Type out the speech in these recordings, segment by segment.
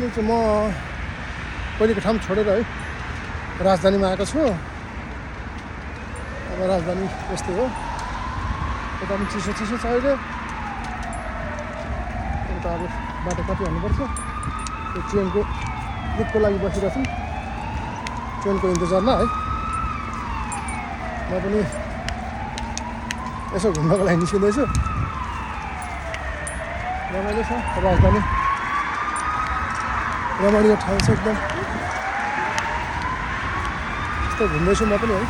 अहिले चाहिँ म पहिलेको ठाउँ छोडेर है राजधानीमा आएको छु। अब राजधानी यस्तै हो, यता पनि चिसो चिसो छ अहिले। यता अब बाटो कति हाल्नुपर्छ, त्यो ट्रेनको बुकको लागि बसिरहेको छु, ट्रेनको इन्तजारमा है। म पनि यसो घुम्नको लागि निस्किँदैछु। रमाइलो छ राजधानी, रमाइलो ठाउँ छ एकदम। यस्तो घुम्दैछु म पनि है।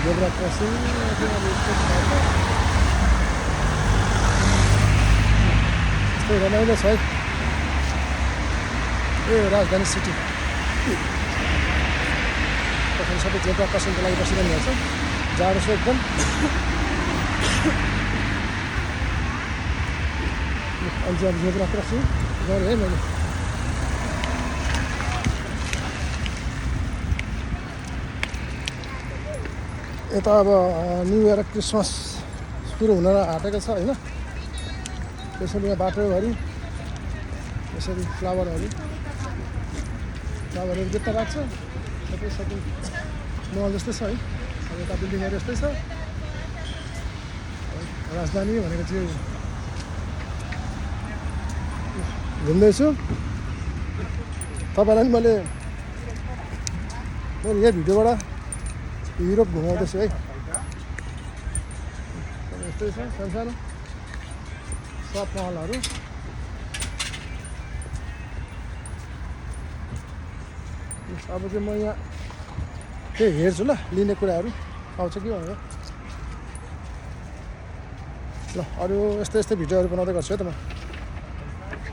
जेब्रा क्रसिङ यस्तो रमाइलो छ है यो राजधानी सिटी। तपाईँ सबै जेब्रा क्रसिङको लागि बसिरहनु भएको छ, जाडो छ एकदम। अहिले अब जेब्रा क्रसिङ गरेँ है मैले। यता अब न्यु इयर क्रिसमस सुरु हुन आँटेको छ होइन। त्यसैले यहाँ बाटोभरि यसरी फ्लावरहरू देख्न लाग्छ। सबै सपिङ मल जस्तै छ है। अब यता बिल्डिङहरू यस्तै छ। राजधानी भनेको चाहिँ घुम्दैछु। तपाईँलाई पनि मैले यही भिडियोबाट युरोप घुमाउँदैछु है। यस्तै छ सानो सप मलहरू। अब चाहिँ म यहाँ त्यही हेर्छु ल, लिने कुराहरू आउँछ कि भनेर। ल अरू यस्तै भिडियोहरू बनाउँदै गर्छु है त म।